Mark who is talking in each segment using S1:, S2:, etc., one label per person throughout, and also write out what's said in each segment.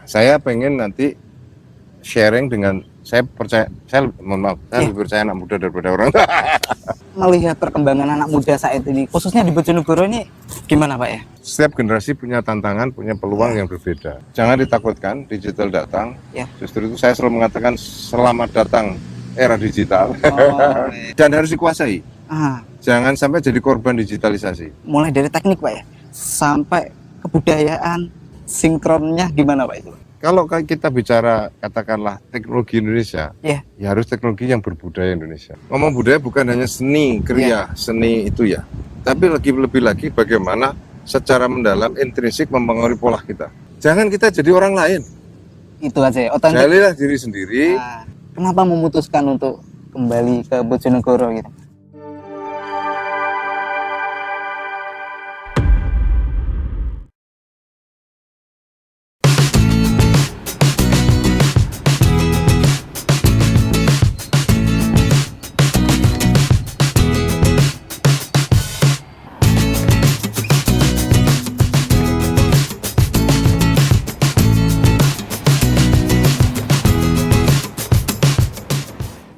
S1: Saya pengen nanti sharing dengan, saya percaya, saya mohon maaf, saya lebih percaya anak muda daripada orang.
S2: Melihat perkembangan anak muda saat ini, khususnya di Bojonegoro ini, gimana Pak ya?
S1: Setiap generasi punya tantangan, punya peluang yang berbeda. Jangan ditakutkan, digital datang.
S2: Ya.
S1: Justru itu saya selalu mengatakan selamat datang era digital.
S2: iya.
S1: Dan harus dikuasai.
S2: Ah,
S1: Jangan sampai jadi korban digitalisasi.
S2: mulai dari teknik Pak ya, sampai kebudayaan, sinkronnya gimana Pak itu?
S1: Kalau kita bicara katakanlah teknologi Indonesia,
S2: Ya.
S1: ya harus teknologi yang berbudaya Indonesia. Ngomong budaya bukan hanya seni, kriya, seni itu ya. Tapi lebih lagi bagaimana secara mendalam, intrinsik mempengaruhi pola kita. Jangan kita jadi orang lain.
S2: Itu aja ya, otentik.
S1: Jadilah diri sendiri.
S2: Nah, kenapa memutuskan untuk kembali ke Bojonegoro gitu?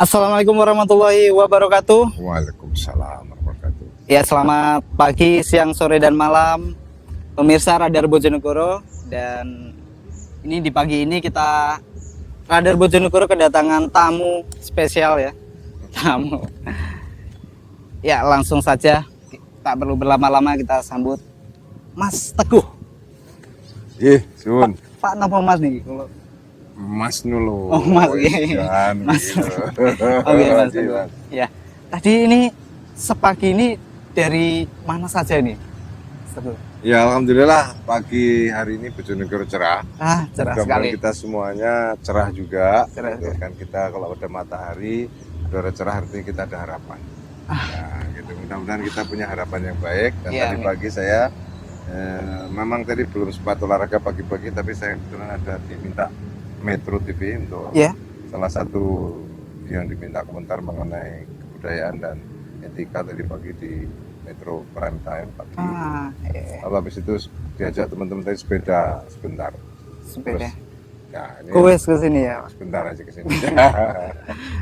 S2: Assalamualaikum warahmatullahi wabarakatuh.
S1: Waalaikumsalam warahmatullahi wabarakatuh.
S2: Ya, selamat pagi, siang, sore, dan malam pemirsa Radar Bojonegoro. Dan ini di pagi ini kita Radar Bojonegoro kedatangan tamu spesial ya. Tamu. Ya, langsung saja, tak perlu berlama-lama, kita sambut Mas Teguh.
S1: Sun.
S2: Pak napa Mas nih? Kalau
S1: Mas Nulu.
S2: Oh, Mas. Iya. Mas. Oke, Mas. Ya. Tadi ini sepagi ini dari mana saja nih? Teguh.
S1: Ya, alhamdulillah pagi hari ini Bojonegoro cerah.
S2: Cerah
S1: Mudah-mudahan
S2: sekali.
S1: kita semuanya cerah juga.
S2: Cerah.
S1: Kan kita kalau ada matahari, udara cerah artinya kita ada harapan. Nah, gitu. Mudah-mudahan kita punya harapan yang baik. Dan
S2: Iya,
S1: tadi
S2: amin.
S1: pagi saya memang tadi belum sempat olahraga pagi-pagi, tapi saya kebetulan ada diminta Metro TV untuk salah satu yang diminta komentar mengenai kebudayaan dan etika tadi pagi di Metro Prime Time pagi. Lalu habis itu diajak teman-teman tadi sepeda sebentar.
S2: Sepeda.
S1: Ya, ini
S2: Kues ke sini ya.
S1: sebentar aja ke sini.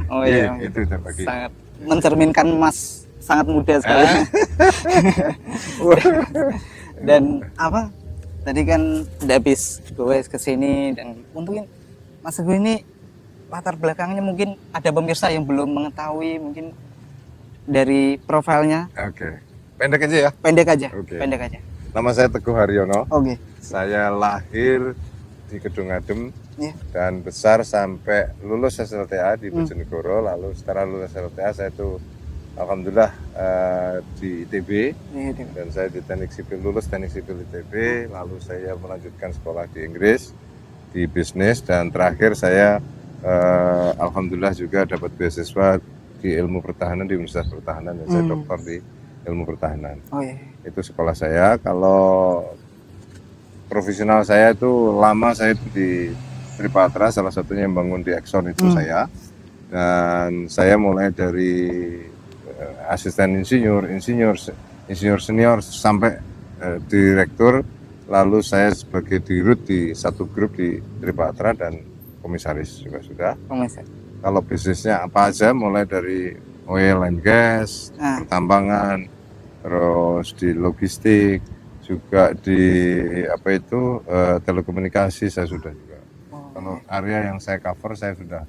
S2: Oh iya.
S1: Itu udah pagi.
S2: Sangat mencerminkan Mas sangat muda sekali. Dan apa? Tadi kan udah habis kues ke sini, dan mungkin Mas Teguh ini latar belakangnya mungkin ada pemirsa yang belum mengetahui mungkin dari profilnya.
S1: Oke. Pendek aja ya.
S2: Pendek aja.
S1: Oke.
S2: Pendek aja.
S1: Nama saya Teguh Haryono.
S2: Oke.
S1: Saya lahir di Kedung Adem dan besar sampai lulus SLTA di Bojonegoro. Lalu setelah lulus SLTA saya itu alhamdulillah di ITB, dan saya di teknik sipil, lulus teknik sipil ITB. Lalu saya melanjutkan sekolah di Inggris di bisnis, dan terakhir saya alhamdulillah juga dapat beasiswa di ilmu pertahanan di Universitas Pertahanan, dan saya doktor di ilmu pertahanan. Itu sekolah saya. Kalau profesional saya itu lama saya di Tripatra, salah satunya yang bangun di Exxon itu saya. Dan saya mulai dari asisten insinyur senior sampai direktur. Lalu saya sebagai dirut di satu grup di Tripatra, dan komisaris juga sudah. Kalau bisnisnya apa aja, mulai dari oil and gas, pertambangan, terus di logistik, juga di telekomunikasi saya sudah juga. Kalau area yang saya cover, saya sudah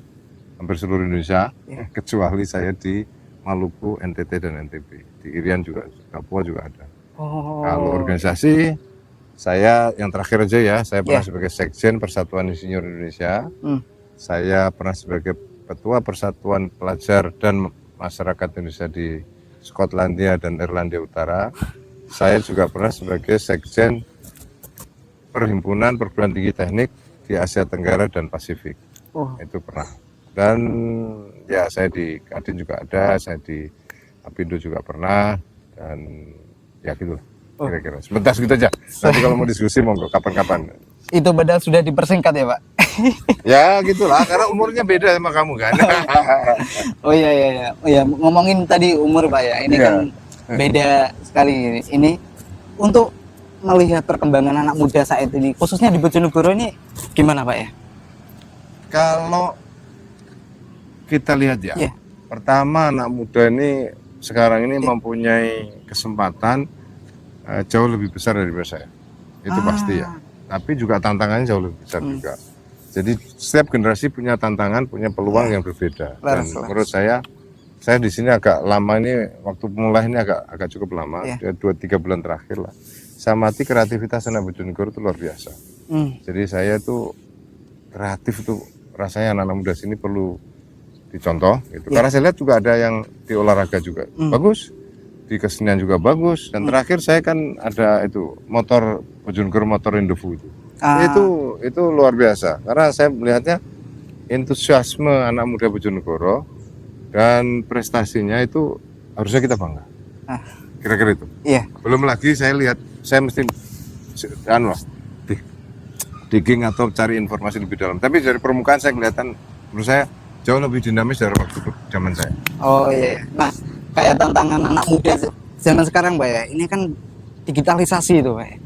S1: hampir seluruh Indonesia, kecuali saya di Maluku, NTT dan NTB. Di Irian juga, Papua juga ada. Kalau organisasi, saya yang terakhir aja ya, saya pernah sebagai Sekjen Persatuan Insinyur Indonesia. Saya pernah sebagai Ketua Persatuan Pelajar dan Masyarakat Indonesia di Skotlandia dan Irlandia Utara. Saya juga pernah sebagai Sekjen Perhimpunan Perguruan Tinggi Teknik di Asia Tenggara dan Pasifik. Itu pernah. Dan ya saya di Kadin juga ada, saya di Apindo juga pernah, dan ya gitu kira-kira. Sebentar segitu aja. Nanti kalau mau diskusi monggo kapan-kapan.
S2: Itu padahal sudah dipersingkat ya Pak?
S1: Ya gitulah, karena umurnya beda sama kamu kan.
S2: Oh iya. Ngomongin tadi umur Pak ya, ini kan beda sekali. Ini untuk melihat perkembangan anak muda saat ini, khususnya di Bojonegoro ini gimana Pak ya?
S1: Kalau kita lihat ya,
S2: Iya.
S1: pertama anak muda ini sekarang ini mempunyai kesempatan jauh lebih besar daripada saya. Itu pasti ya. Tapi juga tantangannya jauh lebih besar juga. Jadi setiap generasi punya tantangan, punya peluang yang berbeda. Dan menurut saya di sini agak lama ini, waktu mulai ini agak cukup lama, 2-3 bulan terakhir lah. Saya amati kreativitas anak Bojonegoro itu luar biasa. Jadi saya tuh kreatif tuh rasanya anak-anak muda sini perlu dicontoh gitu. Karena saya lihat juga ada yang di olahraga juga bagus, di kesenian juga bagus. Dan terakhir saya kan ada itu motor Bojonegoro Motor Indofu itu. Itu luar biasa. Karena saya melihatnya entusiasme anak muda Bojonegoro dan prestasinya itu harusnya kita bangga. Kira-kira itu.
S2: Iya.
S1: Belum lagi saya lihat, saya mesti digging atau cari informasi lebih dalam. Tapi dari permukaan saya kelihatan, menurut saya jauh lebih dinamis dari waktu zaman saya.
S2: Oh iya. Nah, kayak tantangan anak muda zaman sekarang Pak ya, ini kan digitalisasi itu Pak ya.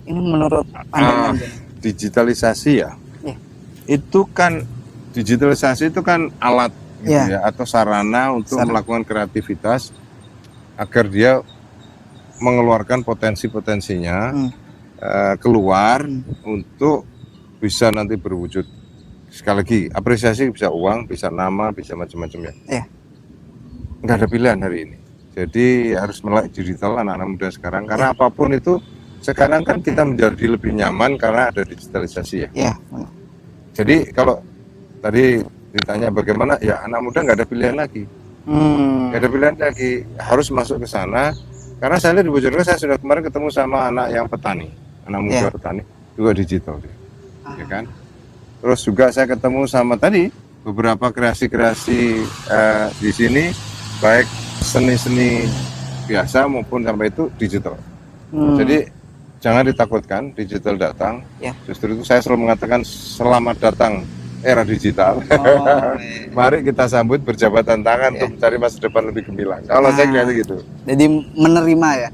S2: Ini menurut pandangan
S1: digitalisasi ya, digitalisasi itu kan alat gitu ya, atau sarana untuk melakukan kreativitas agar dia mengeluarkan potensi-potensinya keluar untuk bisa nanti berwujud. Sekali lagi, apresiasi bisa uang, bisa nama, bisa macam-macam ya. Nggak ada pilihan hari ini. Jadi harus melek digital anak-anak muda sekarang, karena apapun itu sekarang kan kita menjadi lebih nyaman karena ada digitalisasi ya. Jadi kalau tadi ditanya bagaimana, ya anak muda nggak ada pilihan lagi. Nggak ada pilihan lagi, harus masuk ke sana. Karena saya lihat di Bojonegoro, saya sudah kemarin ketemu sama anak yang petani, anak muda petani, juga digital dia, ya kan. Terus juga saya ketemu sama tadi beberapa kreasi-kreasi di sini, baik seni-seni biasa maupun sampai itu digital. Jadi jangan ditakutkan digital datang. Justru itu saya selalu mengatakan selamat datang era digital. Mari kita sambut berjabatan tangan untuk mencari masa depan lebih gemilang. Kalau saya kira gitu.
S2: Jadi menerima ya,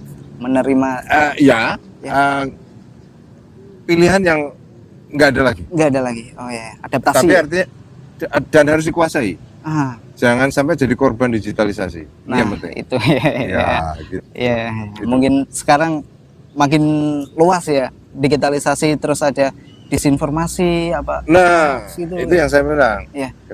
S1: pilihan yang nggak ada lagi.
S2: Nggak ada lagi. Oh ya, adaptasi.
S1: Tapi artinya dan harus dikuasai. Jangan sampai jadi korban digitalisasi.
S2: Nah,
S1: yang penting.
S2: Itu ya.
S1: Gitu.
S2: Mungkin sekarang makin luas ya digitalisasi, terus ada disinformasi apa.
S1: Nah, itu yang saya bilang.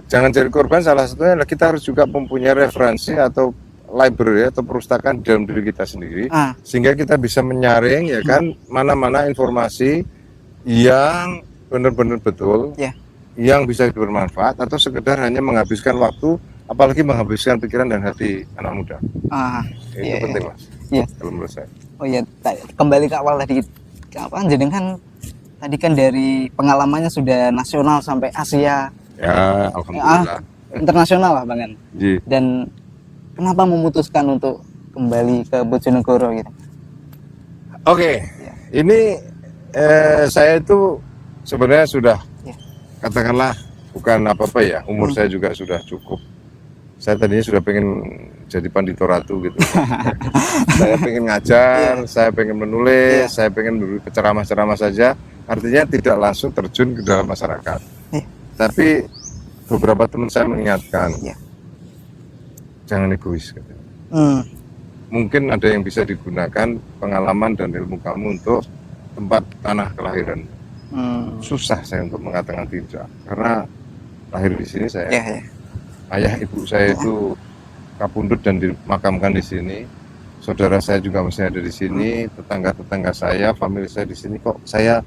S1: Jangan jadi korban, salah satunya adalah kita harus juga mempunyai referensi atau library atau perpustakaan dalam diri kita sendiri, sehingga kita bisa menyaring ya kan mana-mana informasi yang benar-benar betul, yang bisa bermanfaat atau sekedar hanya menghabiskan waktu, apalagi menghabiskan pikiran dan hati anak muda. Itu penting Mas. Kalau menurut saya.
S2: Oh iya, kembali ke awal tadi, jadi kan tadi kan dari pengalamannya sudah nasional sampai Asia.
S1: Ya, alhamdulillah.
S2: Internasional lah Bang. Dan kenapa memutuskan untuk kembali ke Bojonegoro gitu?
S1: Ini saya itu sebenarnya sudah katakanlah bukan apa-apa ya, umur saya juga sudah cukup. Saya tadinya sudah pengen jadi pandito ratu gitu. Saya pengen ngajar, saya pengen menulis, saya pengen berceramah-ceramah saja. Artinya tidak langsung terjun ke dalam masyarakat. Tapi beberapa teman saya mengingatkan, jangan egois. Mungkin ada yang bisa digunakan pengalaman dan ilmu kamu untuk tempat tanah kelahiran. Susah saya untuk mengatakan tidak, karena lahir di sini saya. Ayah ibu saya itu kapundhut dan dimakamkan di sini. Saudara saya juga masih ada di sini, tetangga-tetangga saya, famili saya di sini. Kok saya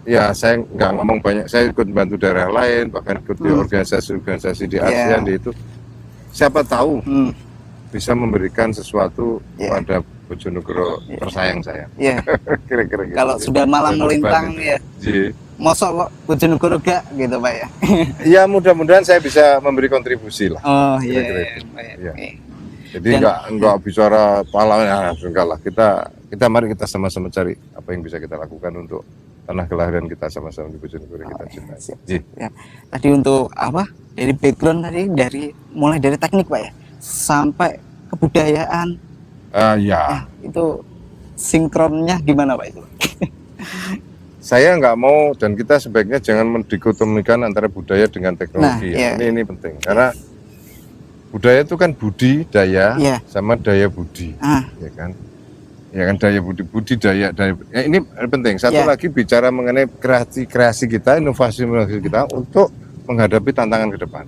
S1: nggak ngomong banyak, saya ikut bantu daerah lain, bahkan ikut di organisasi-organisasi di ASEAN, di itu. Siapa tahu bisa memberikan sesuatu pada Bojonegoro tersayang saya. Kira-kira gitu.
S2: Kalau sudah malam melintang ya. Mosok kok Bojonegoro gak gitu Pak ya.
S1: Ya mudah-mudahan saya bisa memberi kontribusi lah. Jadi enggak bicara pahlawan, enggak lah. Kita mari kita sama-sama cari apa yang bisa kita lakukan untuk tanah kelahiran kita sama-sama di Bojonegoro kita cintai.
S2: Tadi untuk apa? Dari background tadi mulai dari teknik Pak ya sampai kebudayaan.
S1: Ya.
S2: Itu sinkronnya gimana Pak itu?
S1: Saya nggak mau dan kita sebaiknya jangan mendikotomikan antara budaya dengan teknologi.
S2: Nah, iya.
S1: Ini penting karena budaya itu kan budi daya
S2: Iya.
S1: sama daya budi, ya kan? Ya kan daya budi daya. Ini penting. Satu
S2: Iya.
S1: lagi bicara mengenai kreasi kita, inovasi kita untuk menghadapi tantangan ke depan.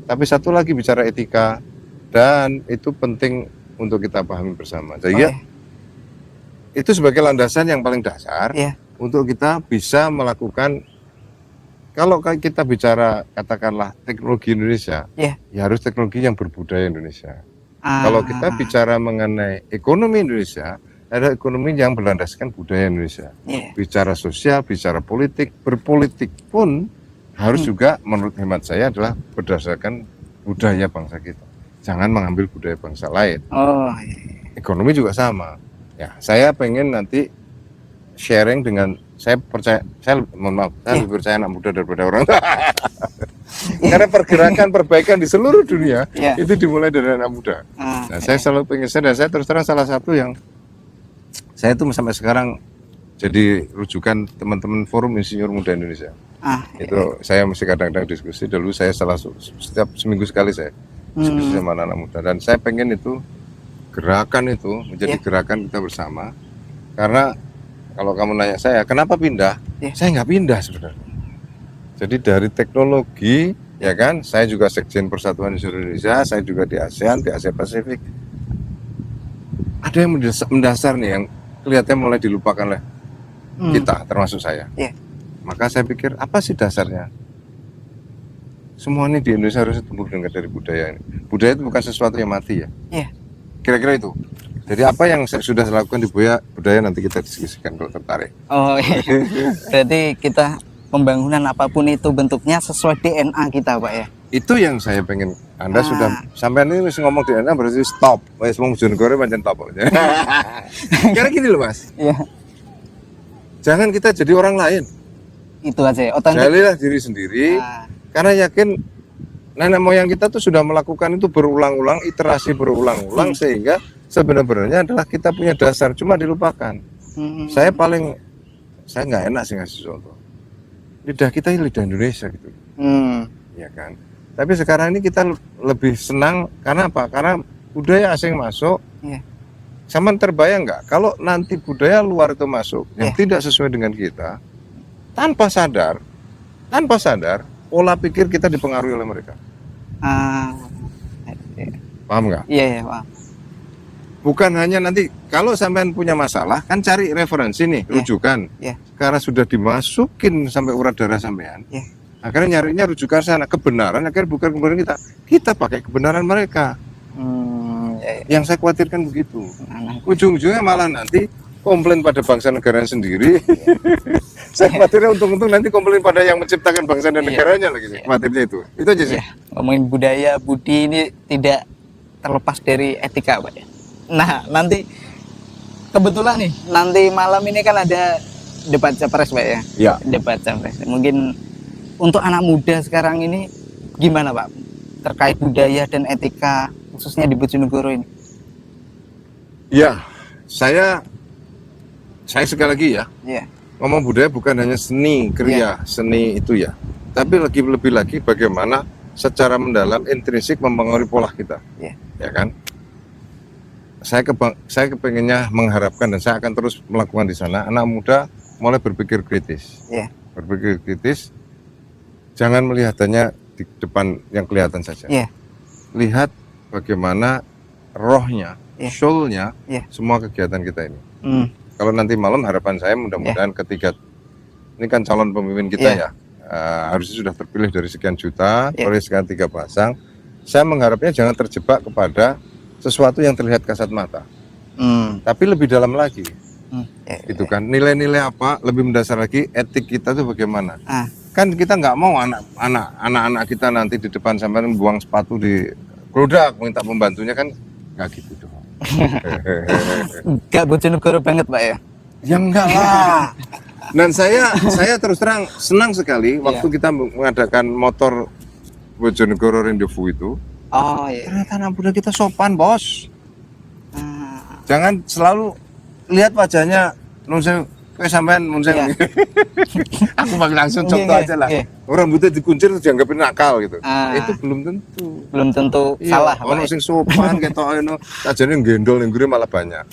S1: Tapi satu lagi bicara etika dan itu penting untuk kita pahami bersama. Jadi itu sebagai landasan yang paling dasar.
S2: Iya.
S1: Untuk kita bisa melakukan, kalau kita bicara katakanlah teknologi Indonesia, ya harus teknologi yang berbudaya Indonesia. Kalau kita bicara mengenai ekonomi Indonesia, ada ekonomi yang berlandaskan budaya Indonesia. Bicara sosial, bicara politik, berpolitik pun harus juga menurut hemat saya adalah berdasarkan budaya bangsa kita. Jangan mengambil budaya bangsa lain. Ekonomi juga sama. Ya, saya pengen nanti sharing dengan, saya percaya, saya mohon maaf, saya lebih percaya anak muda daripada orang tua. Karena pergerakan perbaikan di seluruh dunia itu dimulai dari anak muda. Nah, saya selalu pengen, dan saya terus terang salah satu yang saya itu sampai sekarang jadi rujukan teman-teman Forum Insinyur Muda Indonesia. Itu saya mesti kadang-kadang diskusi. Dulu saya setiap seminggu sekali saya diskusi sama anak muda, dan saya pengen itu gerakan itu menjadi gerakan kita bersama. Karena kalau kamu nanya saya, kenapa pindah? Saya nggak pindah sebenarnya. Jadi dari teknologi, ya kan, saya juga Sekjen Persatuan Insinyur Indonesia, saya juga di ASEAN, di Asia Pasifik. Ada yang mendasar nih, yang kelihatannya mulai dilupakan oleh kita, termasuk saya. Maka saya pikir, apa sih dasarnya? Semua ini di Indonesia harus tumbuh dengan dari budaya ini. Budaya itu bukan sesuatu yang mati ya. Kira-kira itu. Jadi apa yang saya sudah lakukan di budaya nanti kita diskusikan kalau tertarik.
S2: Berarti kita pembangunan apapun itu bentuknya sesuai DNA kita Pak ya.
S1: Itu yang saya pengen. Anda sudah sampai ini masih ngomong DNA berarti stop. Wes mau Bojonegoro pancen top. Karena gini loh Mas. Jangan kita jadi orang lain.
S2: Itu aja.
S1: Jadilah diri sendiri. Karena yakin nenek moyang kita tuh sudah melakukan itu berulang-ulang, iterasi berulang-ulang sehingga sebenarnya adalah kita punya dasar, cuma dilupakan. Saya nggak enak sih ngasih contoh. Lidah kita ini lidah Indonesia gitu, ya kan. Tapi sekarang ini kita lebih senang karena apa? Karena budaya asing masuk. Sama terbayang nggak? Kalau nanti budaya luar itu masuk yang tidak sesuai dengan kita, tanpa sadar, pola pikir kita dipengaruhi oleh mereka. Paham nggak?
S2: Iya, paham.
S1: Bukan hanya nanti kalau sampean punya masalah kan cari referensi nih, rujukan. Karena sudah dimasukin sampai urat darah sampean. Akhirnya nyarinya rujukan sana, kebenaran akhirnya bukan kebenaran kita pakai kebenaran mereka. Yang saya khawatirkan begitu. Ujung-ujungnya malah nanti komplain pada bangsa negara sendiri. Saya khawatirnya untung-untung nanti komplain pada yang menciptakan bangsa dan negaranya lagi. Khawatirnya itu aja sih.
S2: Ngomongin budaya, budi ini tidak terlepas dari etika Pak ya. Nah, nanti kebetulan nih, nanti malam ini kan ada debat capres Pak ya. Debat capres. Mungkin untuk anak muda sekarang ini gimana Pak terkait budaya dan etika khususnya di Bojonegoro ini? Saya sekali lagi ngomong budaya bukan hanya seni kriya, seni itu ya, tapi lebih lagi bagaimana secara mendalam intrinsik mempengaruhi pola kita, ya kan? Saya kepengennya mengharapkan dan saya akan terus melakukan di sana anak muda mulai berpikir kritis, berpikir kritis, jangan melihatannya di depan yang kelihatan saja, lihat bagaimana rohnya, soulnya, semua kegiatan kita ini. Kalau nanti malam harapan saya mudah-mudahan ketiga, ini kan calon pemimpin kita harusnya sudah terpilih dari sekian juta, oleh sekian 3 pasang. Saya mengharapnya jangan terjebak kepada sesuatu yang terlihat kasat mata, tapi lebih dalam lagi. Itu kan nilai-nilai apa, lebih mendasar lagi etik kita tuh bagaimana. Kan kita nggak mau anak-anak kita nanti di depan sampai buang sepatu di keludak minta pembantunya, kan nggak gitu dong. Gak Bojonegoro banget Pak ya?
S1: Ya enggak lah. Dan saya terus terang senang sekali waktu kita mengadakan motor Bojonegoro Rendezvous itu. Ternyata anak muda kita sopan bos. Jangan selalu lihat wajahnya nun sewu kowe sampean nun sewu.
S2: Iya.
S1: Aku pakai langsung contoh
S2: Iya,
S1: aja lah.
S2: iya.
S1: Orang rambutnya dikuncir terus dianggapin nakal gitu.
S2: Ah.
S1: Itu belum tentu.
S2: Belum tentu
S1: Iya,
S2: salah, Pak.
S1: ono sing sopan ketok ono sajane gendol ning gure malah banyak.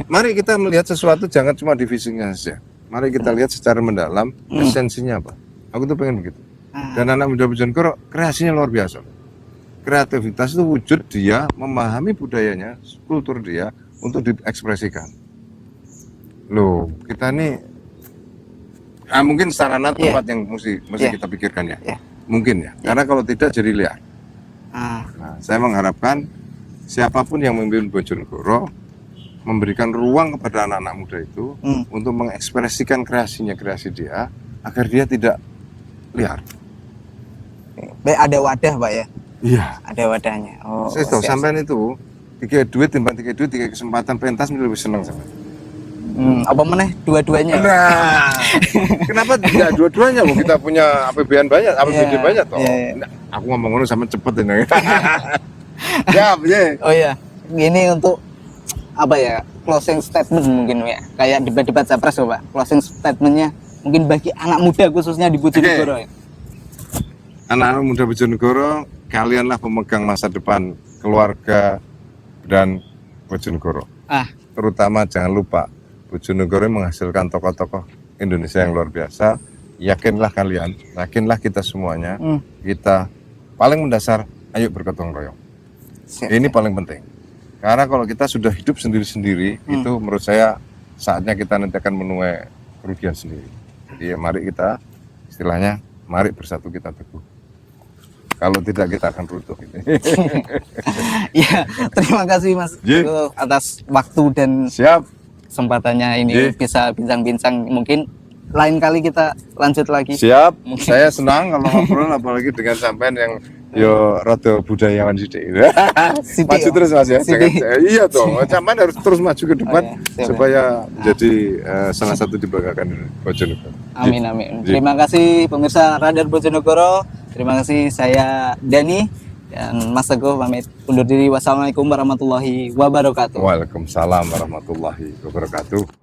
S1: Mari kita melihat sesuatu jangan cuma di fisiknya saja. Mari kita lihat secara mendalam esensinya apa. Aku tuh pengen begitu. Dan anak muda Bojonegoro kreasinya luar biasa. Kreativitas itu wujud dia memahami budayanya, kultur dia untuk diekspresikan. Loh, kita nih mungkin sarana tempat yang mesti kita pikirkan ya.
S2: Iya.
S1: Mungkin ya. Karena kalau tidak jadi liar.
S2: Ah,
S1: Nah, saya mengharapkan siapapun yang memimpin Bojonegoro memberikan ruang kepada anak-anak muda itu untuk mengekspresikan kreasi dia agar dia tidak liar.
S2: Baik, ada wadah, Pak ya.
S1: Iya.
S2: Ada wadahnya. Oh,
S1: Saya tahu
S2: siap.
S1: sampean itu tiga duit timbang tiga duit tiga kesempatan pentas lebih senang sampean.
S2: Apa meneh dua-duanya?
S1: Nah, kenapa tidak dua-duanya? Bu? Kita punya APBN banyak, APBD
S2: Iya,
S1: banyak toh.
S2: iya, iya.
S1: Nah, aku ngomong ngono sama cepet ini. Ya,
S2: Oh iya, ini untuk apa ya, closing statement mungkin ya, kayak debat-debat capres loh, Pak. Closing statementnya mungkin bagi anak muda khususnya di Bojonegoro. Ya.
S1: Anak-anak muda Bojonegoro, kalianlah pemegang masa depan keluarga dan Bojonegoro. Terutama jangan lupa Bojonegoro menghasilkan tokoh-tokoh Indonesia yang luar biasa. Yakinlah kalian, yakinlah kita semuanya, kita paling mendasar, ayo bergotong royong. Ini paling penting. Karena kalau kita sudah hidup sendiri-sendiri, itu menurut saya saatnya kita nanti akan menuai kerugian sendiri. Jadi mari kita, istilahnya, mari bersatu kita teguh. Kalau tidak kita akan runtuh.
S2: Ya, terima kasih Mas
S1: Ye.
S2: atas waktu dan
S1: Siap.
S2: kesempatannya ini
S1: Ye.
S2: bisa bincang-bincang. Mungkin lain kali kita lanjut lagi.
S1: Siap. Saya senang kalau ngobrol apalagi dengan sampean yang yo rada budayawan sithik.
S2: Sithik,
S1: Maju
S2: Om.
S1: terus Mas ya.
S2: Sithik.
S1: Iya dong. Sampean harus terus maju ke depan
S2: Oh, ya. Siap,
S1: supaya menjadi salah satu dibanggakan Bojonegoro.
S2: Amin, amin.
S1: Ye.
S2: Terima kasih pemirsa Radar Bojonegoro. Terima kasih, saya Dani dan Mas Teguh pamit undur diri. Wassalamualaikum warahmatullahi wabarakatuh.
S1: Waalaikumsalam warahmatullahi wabarakatuh.